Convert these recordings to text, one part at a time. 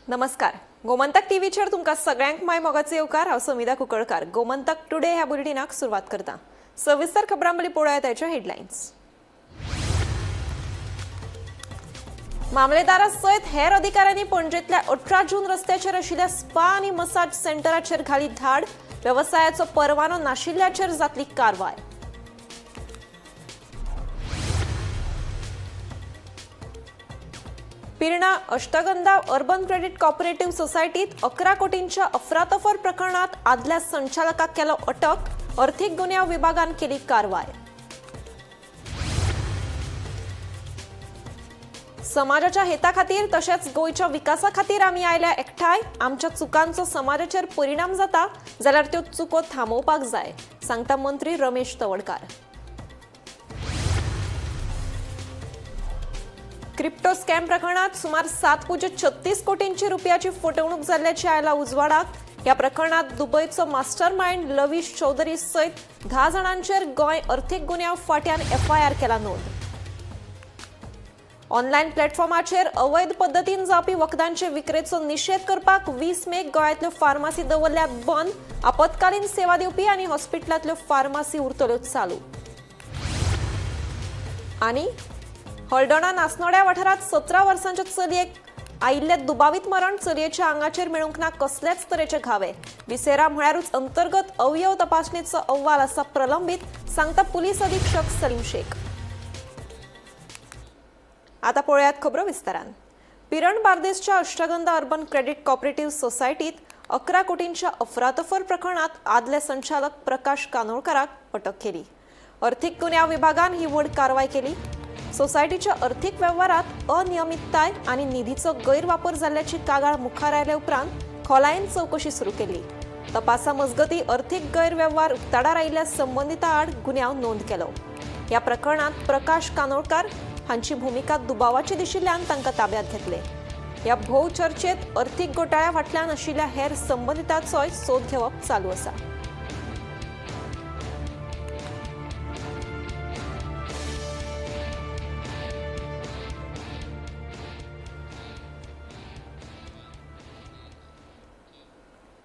नमस्कार. गोमंतक टीव्हीचेर तुमकां सगळ्यांक माय मोगाचे येवकार. हांव समिधा कुंकळकार. गोमंतक टुडे ह्या बुलेटिनाक सुरवात करता. सविस्तर खबरांवळी पळोवया त्याचे हेडलायन्स. मामलेदारा सयत हेर अधिकाऱ्यांनी पणजेंतल्या 18 जून रस्त्याचेर आशिल्ल्या स्पा आनी मसाज सेंटराचेर घाली धाड. व्यवसायाचो परवानो नाशिल्ल्याचेर जातली कारवाय. पिर्णा अष्टगंधा अर्बन क्रेडिट कॉपरेटिव्ह सोसायटीत 11 कोटींच्या अफरातफर प्रकरणात आदल्या संचालकाक केलो अटक. अर्थीक गुन्यांव विभागान केली कारवाय. समाजाच्या हेता खातीर तशेंच गोंयच्या विकासा खातीर आमी आयल्या एकठांय. आमच्या चुकांचो समाजाचेर परिणाम जाता जाल्यार त्यो चुको थांबोवपाक जाय, सांगता मंत्री रमेश तवडकार. क्रिप्टो स्कॅम प्रकरणात सुमार 7.36 कोटींची रुपयाची फटवणूक जाल्ल्याची आयला उजवाडाक. ह्या प्रकरणात दुबयचो मास्टर माइंड लवीश चौधरी सयत 10 जाणांचेर गोंय अर्थीक गुन्यांव फाट्यान FIR केला नोंद. ऑनलायन प्लॅटफॉर्माचेर अवैध पद्दतीन जावपी वखदांचे विक्रेचो निषेध करपाक 20 मेक गोंयांतल्यो फार्मासी दवरल्यात बंद. आपतकालीन सेवा दिवपी आनी हॉस्पिटलांतल्यो फार्मासी उरतल्यो चालू. आनी हळदोणा नासनोड्या वाठारात 17 वर्सांच्या चलयेक आयिल्ले दुबावीत मरण. चलयेच्या आंगाचेर मेळूंक ना कसलेच तरेचे घावे. विसेरा म्हळ्यारूच अंतर्गत अवयव तपासणीचो अहवाल आसा प्रलंबीत, सांगता पुलीस अधीक्षक सलीम शेख. आता पळयात खबरो विस्तारान. पिरण बार्देसच्या अष्टगंधा अर्बन क्रेडिट कॉपरेटिव्ह सोसायटीत 11 कोटींच्या अफरातफर प्रकरणात आदले संचालक प्रकाश कानोळकाराक अटक केली. अर्थीक गुन्यांव विभागान ही व्हड कारवाय केली. सोसायटीच्या अर्थीक वेव्हारात अनियमितताय आनी निधीचो गैरवापर जाल्ल्याची कागाळ मुखार आयले उपरांत खोलायेन चवकशी सुरू केली. तपासा मजगती अर्थीक गैरवेव्हार उक्ताडार आयिल्ल्या संबंधिता आड गुन्यांव नोंद केलो. ह्या प्रकरणात प्रकाश कानोळकार हांची भूमिका दुबावाची दिशिल्ल्यान तांकां ताब्यांत घेतले. ह्या भोव चर्चेत अर्थीक घोटाळ्या फाटल्यान आशिल्ल्या हेर संबंधितांचोय सोद घेवप चालू आसा.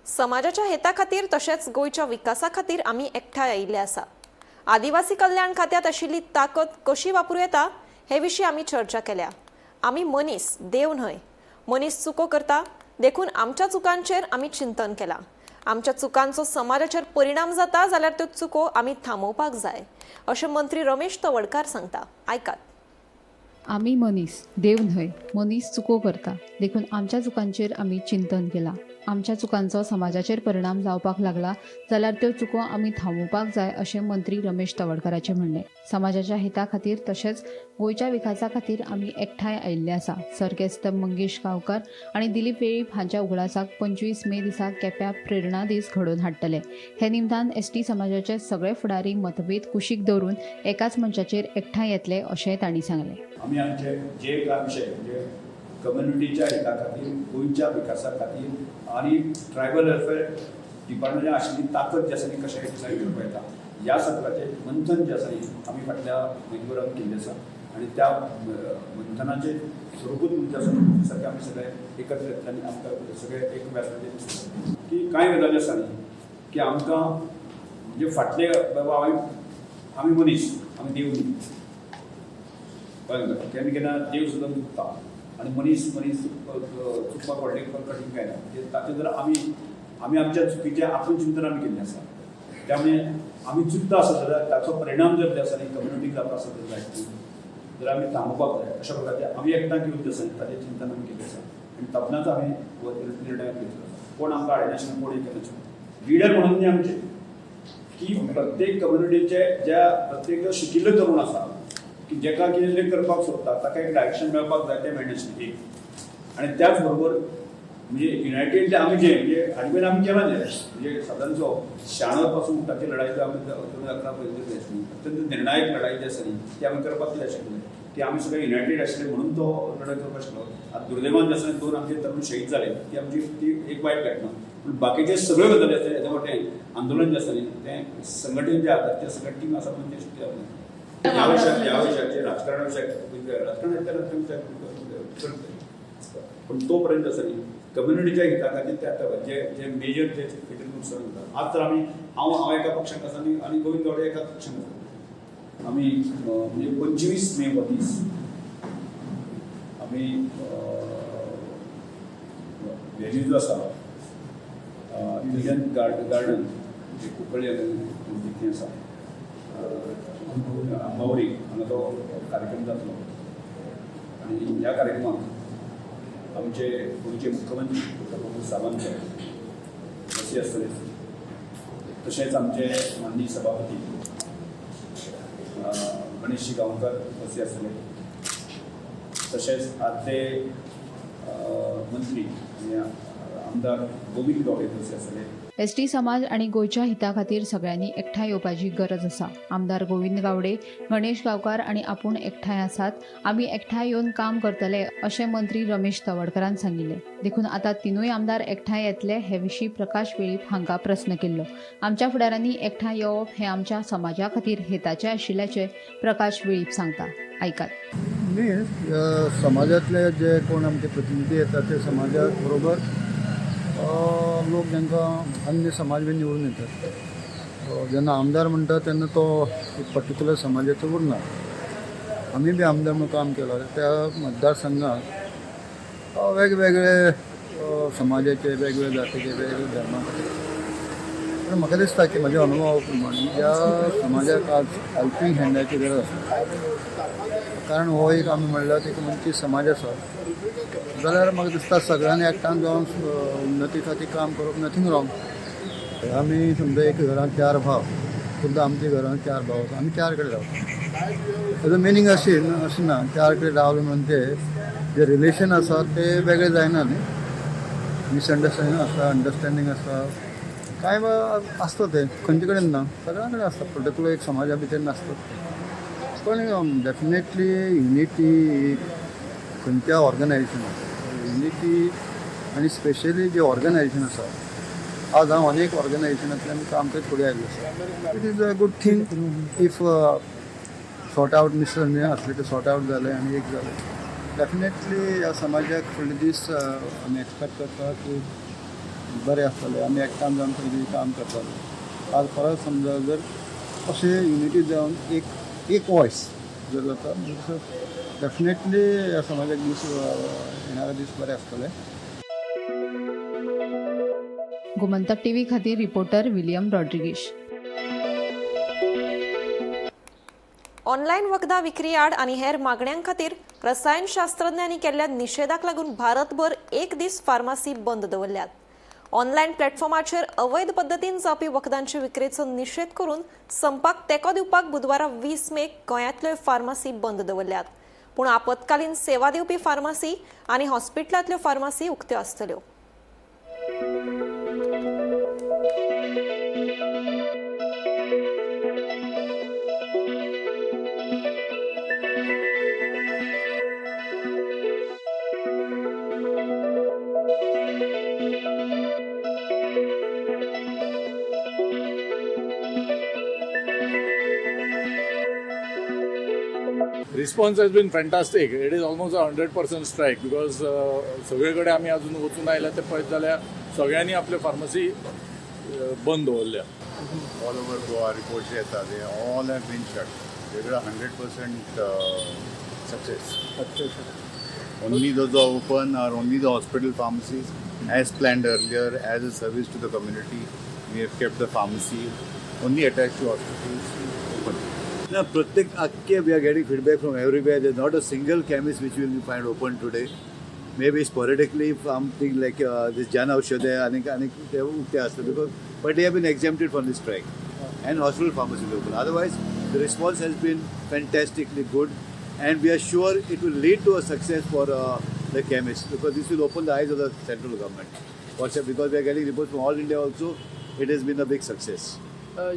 समाजाच्या हेता खातीर तशेंच गोंयच्या विकासा खातीर आमी एकठांय आयिल्ले आसा. आदिवासी कल्याण खात्यात आशिल्ली ताकद कशी वापरूं येता हे विशीं आमी चर्चा केल्या. आमी मनीस, देव न्हय. मनीस चुको करता, देखून आमच्या चुकांचेर आमी चिंतन केलां. आमच्या चुकांचो समाजाचेर परिणाम जाता जाल्यार त्यो चुको आमी थांबोवपाक जाय, अशें मंत्री रमेश तवडकार सांगता. आयकात. आमी मनीस, देव न्हय. मनीस चुको करता, देखून आमच्या चुकांचेर आमी चिंतन केलां. आमच्या चुकांचो समाजाचेर परिणाम जावपाक लागला जाल्यार त्यो चुको आमी थांबोवपाक जाय, अशें मंत्री रमेश तवडकाराचें म्हणणें. समाजाच्या हिता खातीर तशेंच गोंयच्या विकासा खातीर आमी एकठांय आयिल्ले आसा. सर्गेस्त मंगेश गांवकार आनी दिलीप वेळीप हांच्या उगडासाक 25 मे दिसा केप्यां प्रेरणा दीस घडोवन हाडटले. हे निमतान ST समाजाचे सगळे फुडारी मतभेद कुशीक दवरून एकाच मंचाचेर एकठांय येतले, अशेंय तांणी सांगलें. आमी आमचे जे कांय विशय म्हणजे कम्युनिटीच्या हिता खातीर, गोंयच्या विकासा खातीर आनी ट्रायबल वेलफेअर डिपार्टमेंटान आशिल्ली ताकद जी आसा ती कशें एक्सरसायज करपाक येता ह्या सत्राचें मंथन जें आसा आमी फाटल्या म्हयन्याभरान केल्लें आसा. आनी त्या मंथनाचें स्वरूपूच म्हणजे आसा सारकें आमी सगळे एकत्र येतले आनी आमकां सगळे एक व्यासपीठाचेर दिसता की कांय गजाली आसा न्ही की आमकां म्हणजे फाटले बाबा आमी मनीस, आमी देव न्ही. कळ्ळें? केन्ना केन्ना देव सुद्दां चुकता आनी मनीस चुकपाक व्हडलें कठीण काय ना. ताचें जर आमी आमच्या चुकीचें आपूण चिंतन आमी केल्लें आसा. त्यामुळे आमी चुकता आसा जाल्यार ताचो परिणाम जर जे आसा न्ही कम्युनिटीक जावपा आसा जर आमी थांबोवपाक जाय. अशा प्रकारचे आमी एकठांय घेवन जे आसा ताचें चिंतन आमी केल्लें आसा आनी तातूंतच आमी निर्णय घेतलो आसा. कोण आमकां हाडले नाशिल्ले, कोण केलें नाशिल्लें. लिडर म्हणून न्ही आमचे की प्रत्येक कम्युनिटीचे ज्या प्रत्येक शिकिल्लो तरूण आसा की जेका कितें करपाक सोदता ताका एक डायरेक्शन मेळपाक जाय, तें मेळनाशिल्लें. आनी त्याच बरोबर म्हणजे युनायटेड आमी जे म्हणजे हाडवेन आमी केलां म्हणजे सादारण जो शाणो पासून ताची लढाई जो आमी 2011 पर्यंत आशिल्ली अत्यंत निर्णायक लढाई जी आसा न्ही ती आमी करपाक कितें आशिल्लें की आमी सगळे युनायटेड आशिल्ले म्हणून तो लढाई करपाक शिकलो. आतां दुर्दैवान जे आसा 2 आमचे तरूण शहीद जाले ती आमची ती एक वायट घटना. पूण बाकीचे सगळ्यो गजाली आसा हेच्या फाटल्यान आंदोलन जें आसा न्ही तें संघटीत जे आसा ते सगळे टीम आसा म्हणजे ह्या विशयाचेर राजकारणा विशयाक राजकारणाच्या पण तोपर्यंत आसा न्ही कम्युनिटीच्या हिता खातीर ते आता जे जे मेजर जे कितें नुकसान जाता आज तर आमी हांव एका पक्षाक आसा आनी गोविंद गावडे एका पक्षाक आसा आमी म्हणजे 25 मे हो दीस आमी हेजी जो आसा इंडियन गार्डन जे कुंकळ्ळे जितलें आसा मौरी हांगा तो कार्यक्रम जातलो आनी ह्या कार्यक्रमाक आमचे गोंयचे मुख्यमंत्री प्रमोद सावंत अशी आसतले तशेंच आमचे माननीय सभापती गणेशजी गांवकर अशी आसतले तशेंच आदले मंत्री आमदार गोविंद गावडे अशी आसतले एसटी समाज आणि गोंयच्या हिता खातीर सगळ्यांनी एकठांय येवपाची गरज आसा. आमदार गोविंद गावडे, गणेश गांवकार आणि आपूण एकठांय आसात. आमी एकठांय येवन काम करतले अशें मंत्री रमेश तवडकरान सांगिल्ले. देखून आता तिनूय आमदार एकठांय येतले हे विशीं प्रकाश वेळीप हांका प्रस्न केल्लो. आमच्या फुडाऱ्यांनी एकठांय येवप हे आमच्या समाजा खातीर हेताचें आशिल्ल्याचे प्रकाश वेळीप सांगता. आयकात. न्ही समाजातले जे कोण आमचे प्रतिनिधी येतात ते समाजात बरोबर लोक जांकां अन्य समाज बी निवडून येतात जेन्ना आमदार म्हणटा तेन्ना तो एक पर्टिक्युलर समाजाचो उरना. आमी बी आमदार म्हणून काम केलां त्या मतदारसंघात वेगवेगळे समाजाचे वेगवेगळे जातीचे वेगवेगळे धर्माचे पण म्हाका दिसता की म्हज्या अनुभवा प्रमाणे ह्या समाजाक आज हेल्पींग हँडाची गरज आसा. कारण हो एक आमी म्हणल्यार एक मंची समाज आसा जाल्यार म्हाका दिसता सगळ्यांनी एकठांय जावन उन्नती खातीर काम करप नथींग रॉंग. आमी समजा एक घरांत 4 भाव सुद्दां आमच्या घरांत 4 भाव आसा आमी 4 कडेन रावता. तेजो मिनींग अशें ना 4 कडेन रावले म्हणजे जे रिलेशन आसा ते वेगळे जायना न्ही. मिसअंडरस्टँडींग आसा अंडरस्टँडींग आसा कांय आसता ते खंयचे कडेन ना सगळ्यां कडेन आसता पर्टिक्युलर एक समाजा भितर नासता. पण डेफिनेटली युनिटी खंयच्या ऑर्गनायजेशनाक युनिटी आणि स्पेशली जे ऑर्गनायजेशन आसा आज हांव अनेक ऑर्गनायजेशनांतल्यान काम करत फुडें आयिल्लो आसा. It is a good thing if sort out misunderstanding आसले ते सॉर्ट आवट जाले आनी एक जालें डेफिनेटली ह्या समाजाक फुडले दीस आमी एक्सपेक्ट करता की बरें आसतलें आमी एकठांय जावन खंय काम करताले. आज परत समजा जर अशें युनिटी जावन एक वॉयस जर जाता डेफिनेटली ह्या समाजाक दीस येणारे दीस बरे आसतले. गोमंतक टीव्ही खातीर रिपोर्टर विलियम रॉड्रिगीश. ऑनलायन वखदां विक्री आड आनी हेर मागण्यांक खातीर रसायनशास्त्रज्ञांनी केल्ल्या निशेधाक लागून भारतभर एक दीस फार्मासी बंद दवरल्यात. ऑनलायन प्लॅटफॉर्माचेर अवैध पद्दतीन जावपी वखदांचे विक्रेचो निशेध करून संपाक तेंको दिवपाक बुधवारा 20 मेक गोंयांतल्यो फार्मासी बंद दवरल्यात. पूण आपतकालीन सेवा दिवपी फार्मासी आनी हॉस्पिटलांतल्यो फार्मासी उक्त्यो आसतल्यो. Response has been fantastic. It is almost a 100% strike because सगळीकडे आम्ही अजून वचून आयल्या ते पळयत जाल्यार सगळ्यांनी आपले फार्मसी बंद दवरल्या. All over Goa reports येता they all have been shut. They were 100% success. Only those are open are only the hospital pharmacies as planned earlier as a service to the community. We have kept the pharmacy only attached to hospitals open. Now, Pratik Akke, we are getting feedback from everywhere. There's not a single chemist which will be find open today. Maybe sporadically something like this Jan Aushadaya, because but they have been exempted from this strike. And hospital pharmacy open. Otherwise, the response has been fantastically good, and we are sure it will lead to a success for the chemists because this will open the eyes of the central government. Because we are getting reports from all India also, it has been a big success.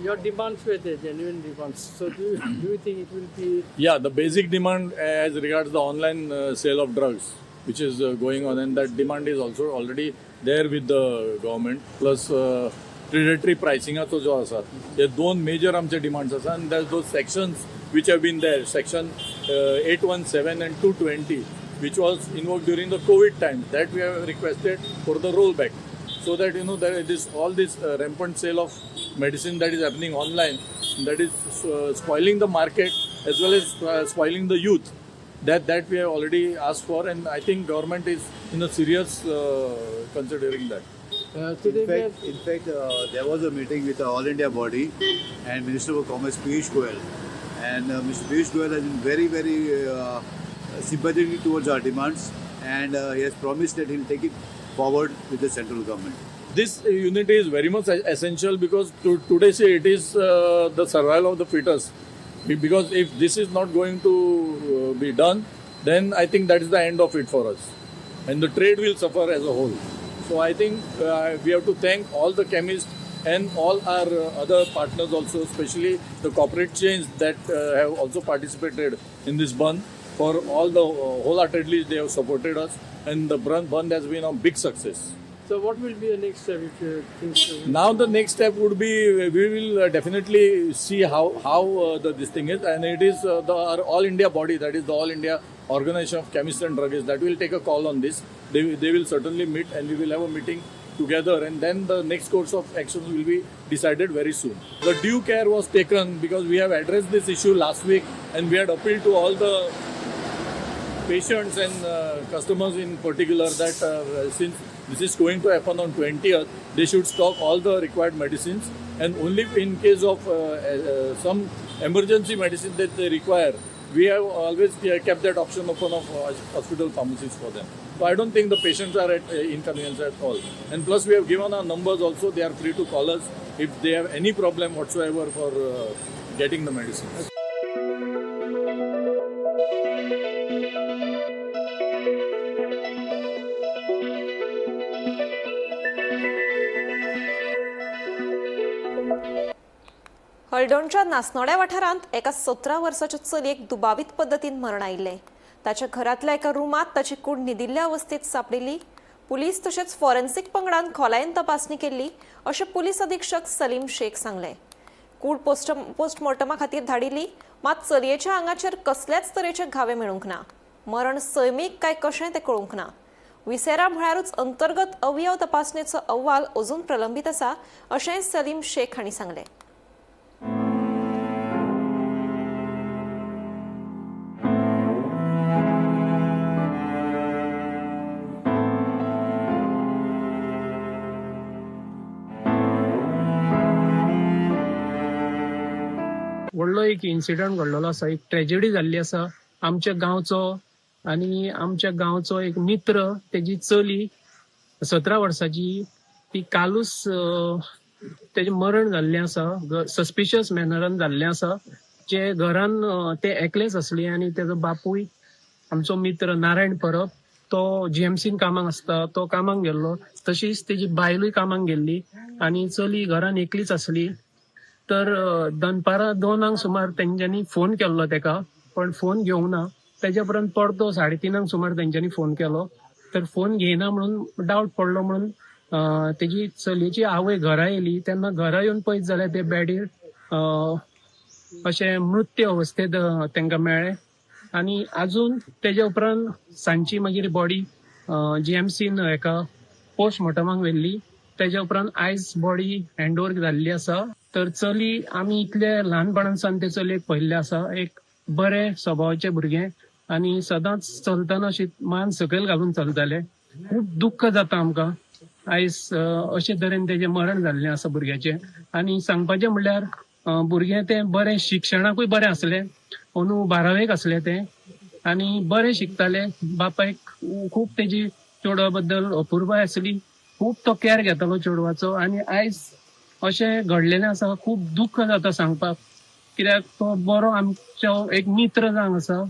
Your demands were the genuine demands. So do you think it will be? Yeah, the basic demand as regards the online sale of drugs, which is going on, and that demand is also already there with the government. Plus predatory pricing also जो आसा, हे दोन major आमचे demands आसा, and there's those sections which have been there, section 817 and 220, which was invoked during the COVID time, that we have requested for the rollback, so that there is all this rampant sale of medicine that is happening online, that is spoiling the market as well as spoiling the youth. That we have already asked for, and I think government is in a serious considering that. Today In fact, there was a meeting with the All India body and Minister of Commerce Piyush Goyal, and Mr. Piyush Goyal has been very, very sympathetic towards our demands, and he has promised that he'll take it forward with the central government. This unity is very much essential because today say it is the survival of the fittest. Because if this is not going to be done, then I think that is the end of it for us, and the trade will suffer as a whole. So I think we have to thank all the chemists and all our other partners also, especially the corporate chains that have also participated in this Bandh. For all the wholeheartedly they have supported us, and the Bandh has been a big success. So what will be the next step if you think so? Now the next step would be, we will definitely see how this thing is, and it is our All India body, that is the All India Organization of Chemists and Druggists, that will take a call on this. They will certainly meet, and we will have a meeting together, and then the next course of action will be decided very soon. The due care was taken because we have addressed this issue last week, and we had appealed to all the patients and customers in particular that since this is going to happen on 20th, they should stock all the required medicines, and only in case of some emergency medicine that they require, we have always kept that option open of hospital pharmacies for them. So I don't think the patients are at inconvenience at all. And plus we have given our numbers also, they are free to call us if they have any problem whatsoever for getting the medicines. हळदणच्या नासनोड्या वाठारांत एका 17 वर्साच्या चलयेक दुबावीत पद्दतीन मरण आयिल्लें. ताच्या घरांतल्या एका रूमात ताची कूड न्हिदिल्ल्या अवस्थेत सापडिल्ली. पुलीस तशेंच फॉरेन्सिक पंगडान खोलायेन तपासणी केल्ली अशें पुलीस अधीक्षक सलीम शेख सांगले. कूड पोस्टमॉर्टमा खातीर धाडिल्ली, मात चलयेच्या आंगाचेर कसलेच तरेचे घावे मेळूंक ना. मरण सैमीक काय कशें तें कळूंक ना. विसेरा म्हळ्यारूच अंतर्गत अवयव तपासणेचो अहवाल अजून प्रलंबीत आसा अशेंय सलीम शेख हांणी सांगलें. व्हडलो एक इन्सिडंट घडलेलो आसा, एक ट्रेजेडी जाल्ली आसा आमच्या गांवचो, आनी आमच्या गांवचो एक मित्र, तेजी चली 17 वर्साची, ती कालूच तेजे मरण जाल्लें आसा, सस्पिशियस मॅनरान जाल्लें आसा. जे घरान ते एकलेच असले, आनी तेजो बापूय आमचो मित्र नारायण परब, तो GMCन कामाक आसता, तो कामाक गेल्लो. तशीच तेजी बायलूय कामाक गेल्ली, आनी चली घरान एकलीच आसली. तर दनपारां 2 सुमार तेंच्यांनी फोन केल्लो तेका, पण फोन घेवंक ना. तेच्या उपरांत परतो 3:30 सुमार तेंच्यांनी फोन केलो, तर फोन घेयना म्हणून डावट पडलो म्हणून तेजी चलयेची आवय घरा येयली. तेन्ना घरा येवन पळयत जाल्यार ते बॅडीर अशें मृत्यू अवस्थेत तेंकां मेळ्ळें. आनी आजून तेच्या उपरांत सांजची मागीर बॉडी GMCन हेका पोस्टमॉर्टमाक व्हेल्ली. तेच्या उपरांत आयज बॉडी हँड ओव्हर जाल्ली आसा. तर चली आमी इतले ल्हानपणासान ते चलयेक पळयल्ले आसा, एक बरे स्वभावाचे भुरगें, आनी सदांच चलतना अशी मान सकयल घालून चलताले. खूब दुख्ख जाता आमकां आयज अशे तरेन तेजें मरण जाल्लें आसा भुरग्याचें. आनी सांगपाचें म्हणल्यार भुरगें तें बरें शिक्षणाकूय बरें आसलें, अंदू 12वेक आसलें तें, आनी बरें शिकतालें. बापायक खूब तेजी चेडवा बद्दल अपुरबाय आसली, खूब तो केअर घेतालो चेडवाचो. आनी आयज अशें घडलेलें आसा, खूब दुख्ख जाता सांगपाक, कित्याक तो बरो आमचो एक मित्र जावन आसा,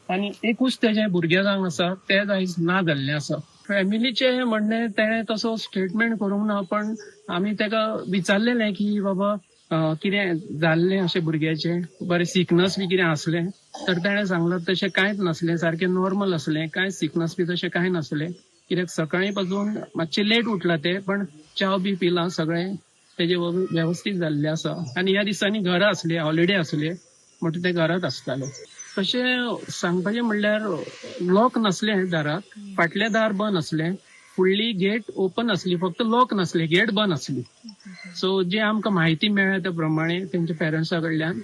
आनी एकूच तेजें भुरगें जावन आसा, तें आयज ना जाल्लें आसा. फॅमिलीचें म्हणणें तेणें तसो स्टेटमेंट करूंक ना, पण आमी तेका विचारलेलें की बाबा कितें जाल्लें अशें भुरग्याचें, बरें सिकनस बी कितें आसलें. तर तेणें सांगलें तशें कांयच नासलें, सारकें नॉर्मल आसलें, कांय सिकनस बी तशें कांय नासलें. कित्याक सकाळीं पासून मातशें लेट उठला ते, पण च्या बी पिलां, सगळें तेजे वेवस्थीत जाल्लें आसा. आनी ह्या दिसांनी घरा आसले, हॉलिडे आसले, म्हणटून ते घरात आसताले. तशें सांगपाचें म्हणल्यार लॉक नासले दाराक, फाटले दार बंद आसले, फुडली गेट ओपन आसली, फक्त लॉक नासले, गेट बंद आसली. सो जे आमकां म्हायती मेळ्ळ्या त्या प्रमाणे तेंच्या पेरंट्सा कडल्यान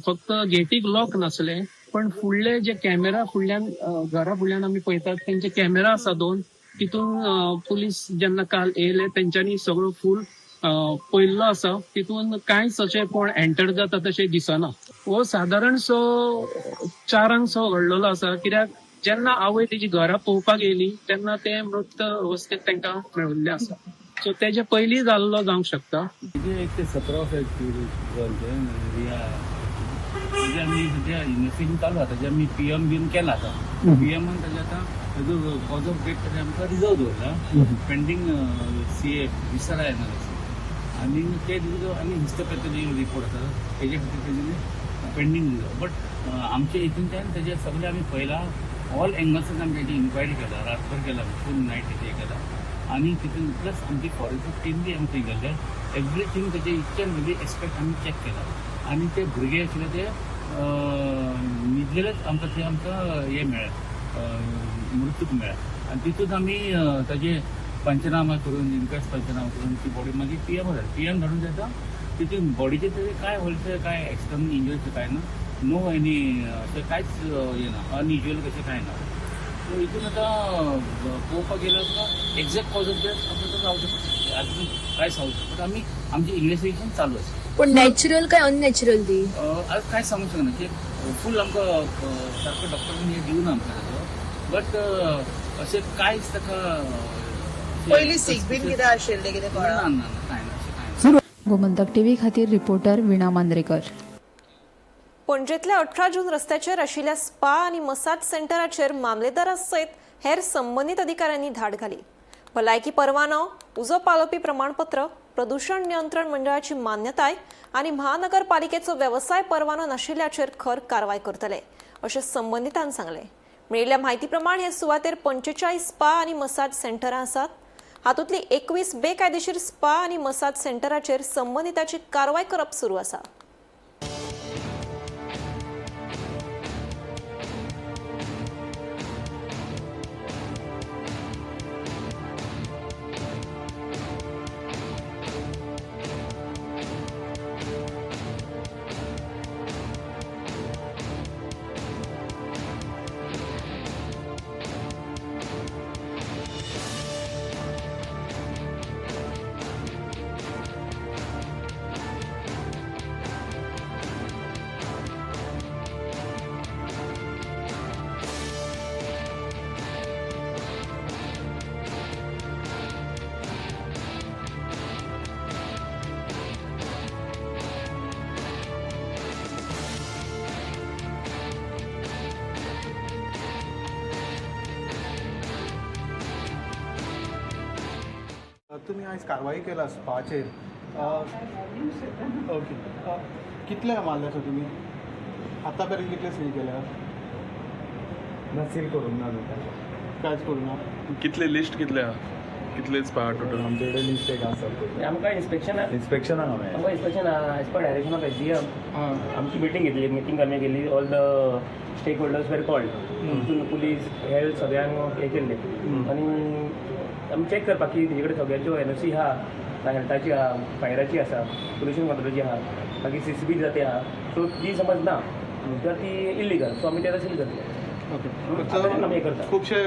फक्त गेटीक लॉक नासले, पण फुडले जे कॅमेरा फुडल्यान घरा फुडल्यान आमी पळयतात तेंचे कॅमेरा आसा 2. तितून पुलीस जेन्ना काल येयले तेंच्यांनी सगळो फूल पळयल्लो आसा. तितून कांयच अशें कोण एंटर जाता तशें दिसना. हो सादारण सो 4 सो घडलेलो आसा, कित्याक जेन्ना आवय तेजी घरा पळोवपाक येयली तेन्ना ते मृत अवस्थेत तांकां मेळिल्ले आसा. सो तेजे पयलीं जाल्लो जावंक शकता. एक ते 17 म्हणजे आम्ही सध्या इन्व्हेस्टिगेशन चालू आता, आम्ही PM बीन केला आता. PM ताजे आता ताजो कॉज ऑफ डेट ताजे आमकां रिजर्व दवरला, पेंडींग CA विसर एनालिसीस, आनी ते आनी हिस्टोपॅथॉलॉजी रिपोर्ट आसा तेजे खातीर तेजे पेंडींग रिजर्व. बट आमच्या हितूनच्यान तेजे सगळे आमी पळयला, ऑल एंगल्सान आमी तेजी इन्क्वायरी केला, रातभर केला, फूल नायट तेजे केला. आणि तितून प्लस आमची फॉरेन्सिक टीम बी आमी थंय गेल्ले, एवरीथींग तेजे इच एंड एवरी एस्पेक्ट आमी चॅक केला. आणि ते भुरगे आशिल्ले ते न्हिदलेलेच आमकां हे मेळ्ळें, मृत्यूक मेळ्ळें. आनी तितून आमी ताजे पंचनामा करून, इन्क्वेस्ट पंचनामा करून ती बॉडी मागीर PM धाडून जाता. तितून बॉडीचे तरी काय व्हडलें काय एक्सटर्नल इंजरीज काय ना, नो एनी अशें कांयच हें ना, अनयुज्युअल कशें कांय ना. सो हितून आतां पळोवपाक गेल्यार तुका एक्झॅक्ट कॉज ऑफ डेथ आमकां जावं शकता, आजून कांय सांगूंक शकता. बट आमी आमचें इन्व्हेस्टिगेशन चालू आसा. पण नॅचरल काय अननॅचरल ती आज काय सांगू शकना की फूल आमकां सारको डॉक्टरांनी हे दिवना आमकां ताजो. बट अशें कांयच ताका पयली सीक बीन कितें आशिल्लें कितें ना कळना. ना कांय ना अशें कांय ना. गोमंतक TV खातीर रिपोर्टर विणा मांद्रेकर. पणजेंतल्या 18 जून रस्त्याचेर आशिल्ल्या स्पा आनी मसाज सेंटराचेर मामलेदारा सयत हेर संबंदीत अधिकाऱ्यांनी धाड घाली. भलायकी परवानो, उजो पालोवपी प्रमाणपत्र, प्रदूषण नियंत्रण मंडळाची मान्यताय आनी महानगरपालिकेचो वेवसाय परवानो नाशिल्ल्याचेर खर कारवाय करतले, अशें संबंदितान सांगलें. मेळिल्ल्या म्हायती प्रमाण हे सुवातेर 45 स्पा आनी मसाज सेंटरां आसात. हातूंतली 21 बेकायदेशीर स्पा आनी मसाज सेंटराचेर संबंदिताची कारवाय करप सुरू आसा. तुम्ही आज कारवाई केला स्पाचेर. ओके, कितले मारले आसा तुमी आतां पर्यंत? कितले सील केल्या? ना सील करूंक ना कांयच करूं ना. कितले लिस्ट कितले आहा? कितले स्पा टोटल? आमचे कडेन लिस्ट एक आसा. आमकां इन्स्पेक्शनाक आमकां inspection as per direction of SDM आमची मिटींग आमी केली. All the stake holders were called, तितून पुलीस हेल्थ सगळ्यांक हे केल्ले आनी आमी चॅक करपाक की तेजे कडेन सगळ्यांच्यो NOC आहा, हेल्थाची आहा, फायराची आसा, पोल्युशन कंट्रोलाची आहा, मागीर CCB जाती आहा. सो ती समज ना तर ती इल्लिगल, सो आमी तें सील करतले. आमी हे करता खुबशे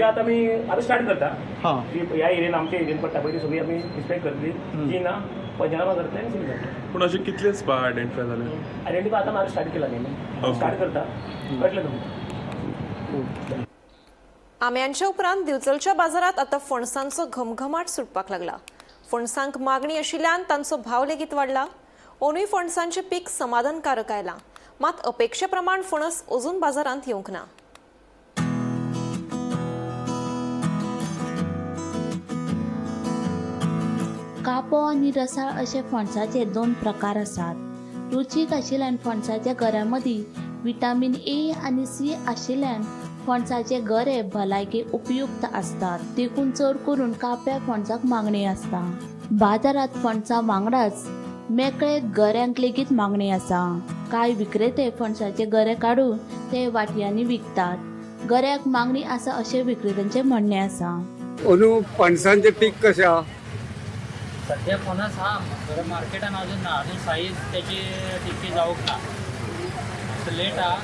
आतां आमी आतां स्टार्ट करता. ह्या एरियेन आमच्या एरियेन पडटा पळय ती सगळी आमी इन्स्पेक्ट करतली, जी ना पंचनामा करतले आनी सील करतले. पूण अशे कितले स्पा आयडेंटिफाय जाले? आयडेंटिफाय आतां हांवें स्टार्ट केला न्ही, स्टार्ट करता कळटलें तुमकां. आंब्यांच्या उपरांत दिवचलच्या बाजारात आता फणसांचो घमघमाट सुटपाक लागला. फणसांक मागणी आशिल्ल्यान तांचो भाव लेगीत वाडला. ओनूय फणसांचें पीक समाधानकारक आयलां, मात अपेक्षे प्रमाण फणस अजून बाजारांत येवंक ना. कापो आनी रसाळ अशे फणसाचे 2 प्रकार आसात. रुचीक आशिल्ल्यान फणसाच्या गऱ्या मदीं विटामीन A आनी C आशिल्ल्यान फणसाचे गरे भलायकेक उपयुक्त असतात. देखून चड करून काप्या फणसाक मागणी आसता. बाजारात फणसा वांगडाच मेकळे गऱ्यांक लेगीत मागणी आसा. कांय विक्रेते फणसाचे गरे काडून ते वाटयांनी विकतात. गऱ्याक मागणी आसा अशें विक्रेत्यांचे म्हणणे आसा. अंदू फणसांचे पीक कशें आहा? सध्या फणस हा मार्केटान अजून साईज त्याची टिक्की जावंक ना. लेट हा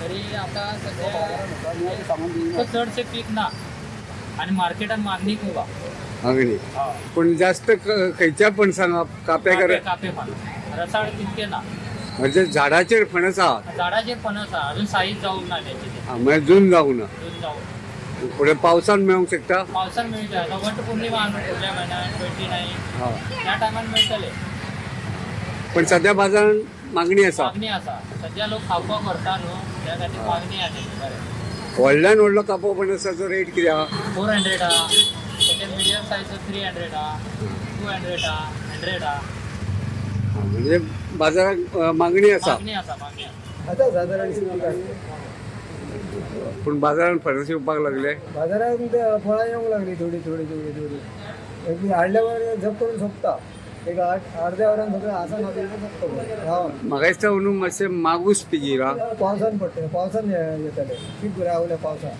तरी आता सध्या चडशे पीक ना आणि मार्केटान मागणी खूप हा. मागणी पण जास्त खंयच्या फणसांक कापे करे? कापे फणस रसाळ तितके ना. म्हणजे झाडाचेर फणस आहा? झाडाचेर फणस हा अजून साईज जावंक ना त्याची. म्हणजे जून जावंक ना. जून जावंक पुढे पावसान मेळूंक शकता? पावसान मेळटा. आता वट पौर्णिमा फुडल्या म्हयन्यात 29 त्या टायमान मेळटले. पण सध्या बाजारात मागणी आसा? मागणी आसा. सध्या लोक खावपाक व्हरता न्हू त्या खातीर मागणी आसा बरें. व्हडल्यान व्हडलो कापो फणसाचो रेट कितें आहा? 400 हा. त्याच्यात मिडियम साईजचो 300 हा, 200 हा, 100 हा. म्हणजे बाजारात मागणी आसा? मागणी आसा. मागणी आसा. आता साधारण पण बाजारात फणस येवपाक लागले? बाजारात फळां येवंक लागली थोडी थोडी थोडी थोडी. एक हाडल्या जप करून सोंपता. एक अर्ध्या वरान सगळें आसा ना सोंपता. म्हाका दिसता अंदू मातशें मागूस पिकीर हा? पावसान पडटलें. पावसान येतलें. पीक रावलें पावसान.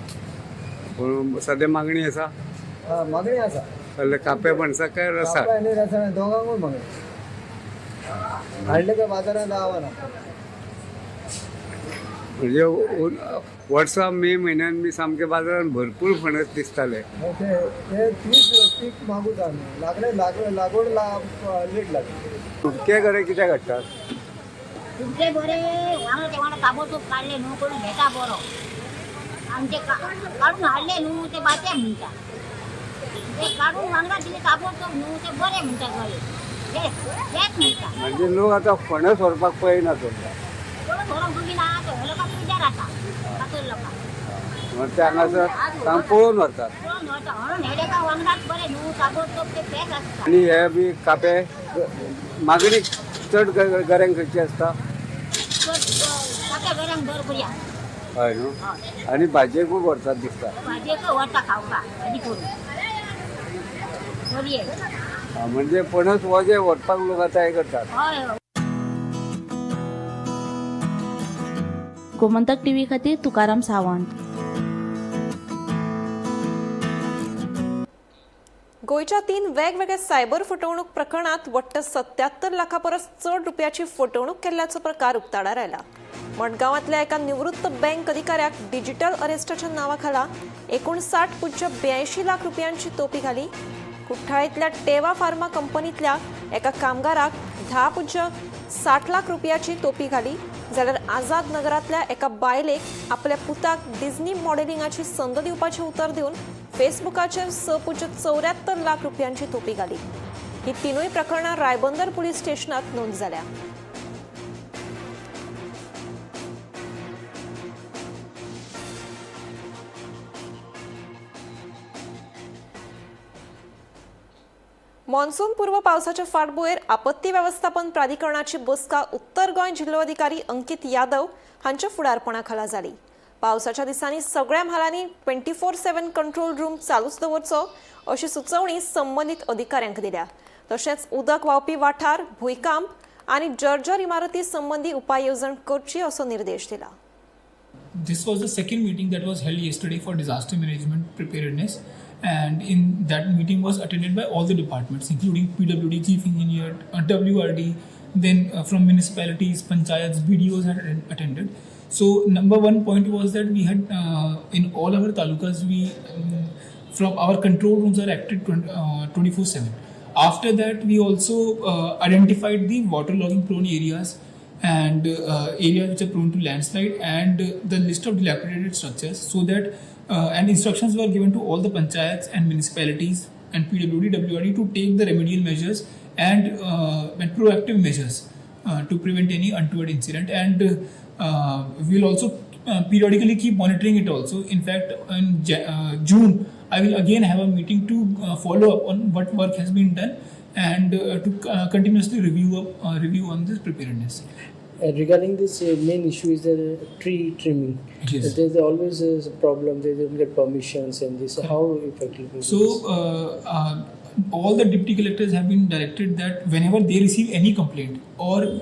पण सध्या मागणी आसा? मागणी आसा. जाल्यार कापे फणसाक काय रसाळ? आनी रसाळ दोगांकूय मागणी. हाडले काय बाजारात आवाना. म्हणजे वर्सा मे म्हयन्यान मी सामके बाजारात भरपूर फणस दिसताले. ते पीक मागूच लागले लागवड लेट लागली. तुटके गरे कित्याक हाडटात? तुमचे बरे वांगडा वांगडा ताबडतोब काढले न्हू कोणी घेता बरो. आमचे काढून हाडले न्हू ते बाते म्हणटा. ते काढून वांगडा दिले ताबडतोब न्हू ते बरे म्हणटा गरे. तेच म्हणटा. म्हणजे लोक आता फणस व्हरपाक पळयना चड. मग ते हांगासर पळोवन व्हरतात. आणि हे बी कापे मागणी चड गऱ्यांक खंयची आसता? हय न्हू. आणि भाजयेकूय व्हरतात दिसता. म्हणजे फणस वजे व्हरपाक लोक आता हे करतात. गोमंतक टीव्ही खातीर तुकाराम सावंत. गोयच्या 3 वेगवेगळ्या सायबर फटवणूक प्रकरणात वट्ट 77 लाखां परस चड रुपयाची फटवणूक केल्ल्याचो प्रकार उक्ताडार आयला. मडगांवांतल्या एका निवृत्त बँक अधिकाऱ्याक डिजिटल अरेस्टाच्या नांवाखाला 59.82 लाख रुपयांची तोपी घाली. कुठ्ठाळेंतल्या टेवा फार्मा कंपनींतल्या एका कामगाराक 10.60 लाख रुपयाची तोपी घाली. जाल्यार आझाद नगरांतल्या एका बायलेक आपल्या पुताक डिझनी मॉडेलिंगाची संद दिवपाचें उतर दिवन फेसबुकाचेर 6.74 लाख रुपयांची तोपी घाली. ही तिनूय प्रकरणां रायबंदर पुलीस स्टेशनात नोंद जाल्या. मॉन्सून पूर्व पावसाच्या फाटभुंयेर आपत्ती वेवस्थापन प्राधिकरणाची बसका उत्तर गोंय जिल्लोधिकारी अंकित यादव हांच्या फुडारपणाखाला जाली. पावसाच्या दिसांनी सगळ्या म्हालांनी 24/7 कंट्रोल रूम चालूच दवरचो अशी सुचोवणी संबंधीत अधिकाऱ्यांक दिल्या. तशेंच उदक व्हांवपी वाठार, भुंयकांप आनी जर्जर इमारती संबंधी उपाय येवजण करची असो निर्देश दिला. This was the second meeting that was held yesterday for disaster management preparedness, and in that meeting was attended by all the departments including PWD, Chief Engineer, WRD, then from municipalities, panchayats, BDOs had attended. So number one point was that we had in all our talukas from our control rooms are active 24/7. After that we also identified the waterlogging prone areas and areas which are prone to landslide and the list of dilapidated structures, so that and instructions were given to all the panchayats and municipalities and PWD, WRD to take the remedial measures and proactive measures to prevent any untoward incident. And we'll also periodically keep monitoring it also. In fact, in June, I will again have a meeting to follow up on what work has been done and to continuously review on this preparedness. Regarding this main issue is the tree trimming. Yes. There's always a problem. They don't get permissions and this. How effective is So all the deputy collectors have been directed that whenever they receive any complaint or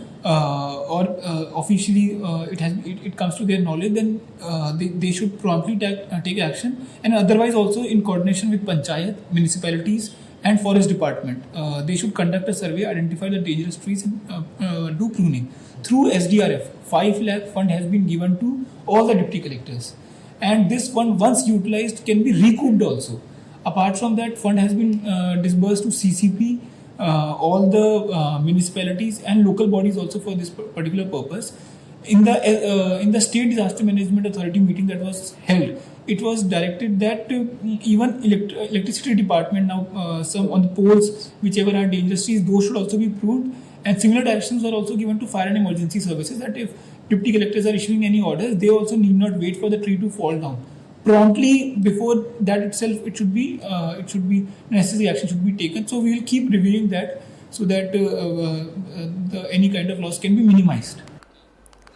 officially it comes to their knowledge, then they should promptly take action, and otherwise also in coordination with panchayat, municipalities and forest department, they should conduct a survey, identify the dangerous trees and do pruning. Through SDRF, 5 lakh fund has been given to all the deputy collectors, and this fund once utilized can be recouped also. Apart from that, fund has been disbursed to CCP, all the municipalities and local bodies also for this particular purpose. In the State Disaster Management Authority meeting that was held, it was directed that even electricity department now, some on the poles, whichever are dangerous trees, those should also be pruned. And similar directions are also given to fire and emergency services that if deputy collectors are issuing any orders, they also need not wait for the tree to fall down. Promptly before that itself, it should be necessary action should be taken. So we will keep reviewing that so that any kind of loss can be minimized.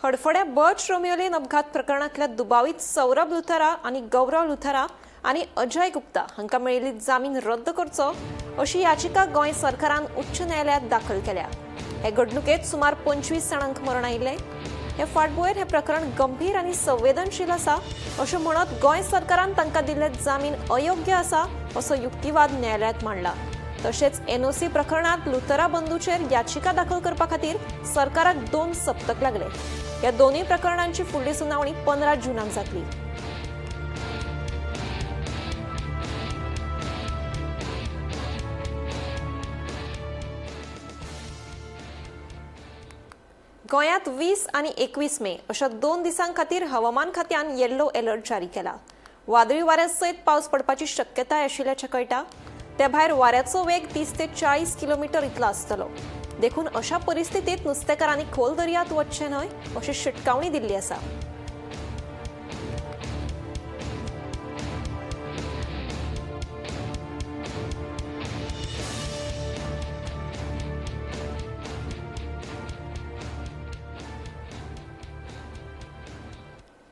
हडफड्या बर्च रोमियोलिन अपघात प्रकरणातल्या दुबावीत सौरभ लुथरा आणि गौरव लुथरा आणि अजय गुप्ता हांकां मेळिल्ली जामीन रद्द करचो अशी याचिका गोंय सरकारान उच्च न्यायालयात दाखल केल्या. हे घडणुकेत सुमार 25 जाणांक मरण आयिल्लें. हे फाटभुंयेर हे प्रकरण गंभीर आनी संवेदनशील आसा अशें म्हणत गोंय सरकारान तांकां दिल्ले जामीन अयोग्य आसा असो युक्तिवाद न्यायालयात मांडला. तशेंच एनओसी प्रकरणात लुथरा बंधूचेर याचिका दाखल करपा खातीर सरकाराक 2 सप्तक लागले. ह्या दोन्ही प्रकरणांची फुडली सुनावणी 15 जूनाक जातली. गोंयांत 20 आनी 21 मे अशा 2 दिसां खातीर हवामान खात्यान येल्लो अलर्ट जारी केला. वादळी वाऱ्या सयत पावस पडपाची शक्यताय आशिल्ल्याचें कळटा. त्या भायर वाऱ्याचो वेग 30 ते 40 किलोमीटर इतलो आसतलो. देखून अशा परिस्थितीत नुस्तेकारांनी खोल दर्यांत वचचें न्हय अशी शिटकावणी दिल्ली आसा.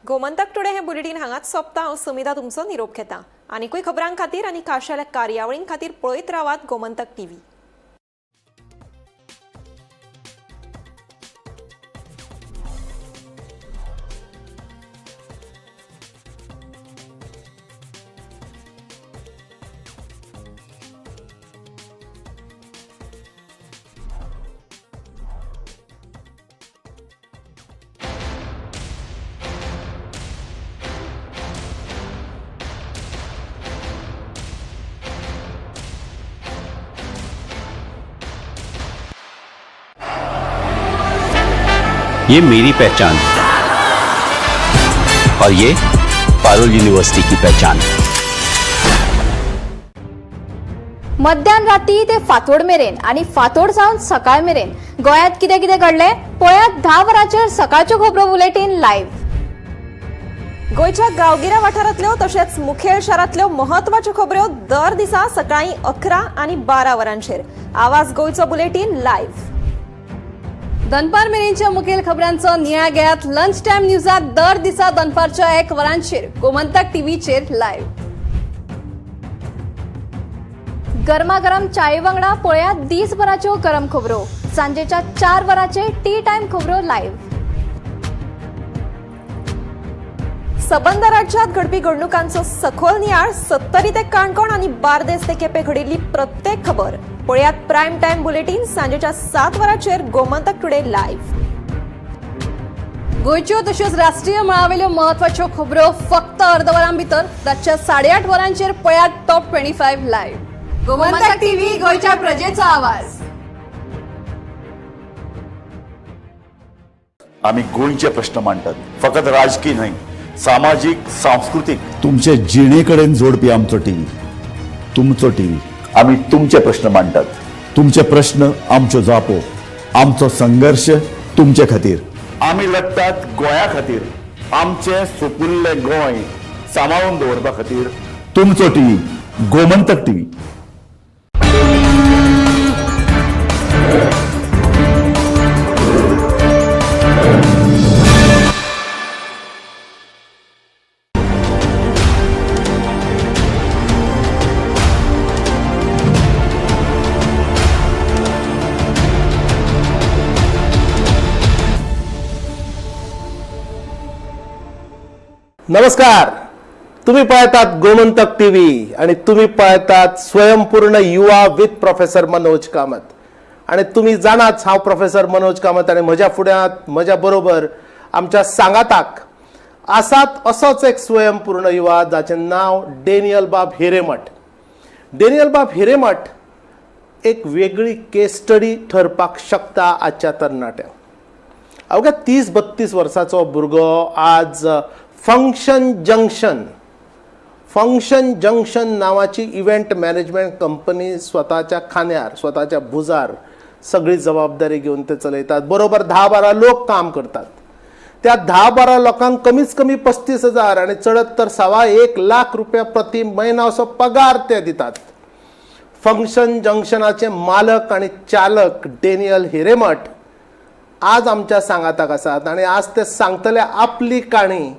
गोमंतक टुडे हे बुलेटिन हांगाच सोंपता. हांव समिता तुमचो निरोप घेता. आनीकूय खबरां खातीर आनी खाशेल्या कार्यावळीं खातीर पळयत रावात गोमंतक टीव्ही. ये मेरी पहचान है और ये पारुल यूनिवर्सिटी की पहचान है. मध्यान राती ते फातोड मेरेन आणि फातोड सावन सकाळ मेरेन गोंयांत कितें कितें घडलें पळयात 10 वरांचेर सकाळच्यो खबरो बुलेटिन लायव्ह. गोंयच्या गांवगिऱ्या वाठारांतल्यो तशेंच मुखेल शारांतल्यो म्हत्वाच्यो खबरो दर दिसा सकाळीं 11 आनी 12 वरांचेर. आवाज गोंयचो बुलेटिन लायव्ह. दनपार मेरेनच्या मुखेल खबरांचो नियाळ घेयात लंच टायम न्यूजात दर दिसा दनपारच्या 1 वरांचेर गोमंतक टीव्हीचेर लायव्ह. गरमागरम चाये वांगडा पळयात दिसभराच्यो गरम खबरो. सांजेच्या 4 वरांचेर टी टायम खबरो लायव्ह. सबंद राज्यात घडपी घडणुकांचो सखोल नियाळ 70 ते काणकोण आनी बार्देस ते केपें घडिल्ली प्रत्येक खबर पळयात प्रायम टायम बुलेटिन सांजेच्या 7 वरांचेर गोमंतक टुडे लायव्ह. गोंयच्यो तशेंच राष्ट्रीय मळावेल्यो म्हत्वाच्यो खबरो फक्त अर्दवरां भितर रातच्या 8:30 वरांचेर पळयात टॉप 25 लायव्ह. गोमंतक टीव्ही गोंयच्या प्रजेचो आवाज. आम्ही गोंयचे प्रश्न मांडटात. फकत राजकीय न्हय, सामाजीक सांस्कृतिक तुमचे जिणेकडेन जोडपी आमचो टीव्ही, तुमचो टीव्ही. आम्ही तुमचे प्रश्न मांडटात. तुमचे प्रश्न आमच्यो जापो, आमचो संघर्ष तुमचे खातीर. आम्ही लढटात गोंया खातीर. आमचे सोपुल्ले गोंय सांबाळून दवरपा खातीर. तुमचो टीव्ही गोमंतक टीव्ही. नमस्कार, तुम्ही पाहतात गोमंतक टीव्ही आणि तुम्ही पाहतात स्वयंपूर्ण युवा विथ प्रोफेसर मनोज कामत. आणि तुम्ही जाणाच हांव प्रोफेसर मनोज कामत आणि म्हज्या फुड्यांत म्हज्या बरोबर आमच्या सांगाताक आसात असोच एक स्वयंपूर्ण युवा जाचें नांव डेनियल बाब हिरेमठ. डेनियल बाब हिरेमठ एक वेगळी केस स्टडी ठरपाक शकता आजच्या तरणाट्यांक. अवघ्या 30-32 वर्सांचो भुरगो आज फंक्शन जंक्शन नावाची इव्हेंट मॅनेजमेंट कंपनी स्वताच्या खांद्यार स्वताच्या भुजार सगळी जबाबदारी घेऊन ते चलयतात. बरोबर 10-12 लोक काम करतात. त्या 10-12 लोकांक कमीच कमी 35,000 आणि चढत तर 1.25 लाख रुपया प्रति महिना असो पगार ते दितात. फंक्शन जंक्शनाचे मालक आणि चालक डेनियल हिरेमठ आज आमच्या सांगाताक आसात आणि आज ते सांगतले आपली काणी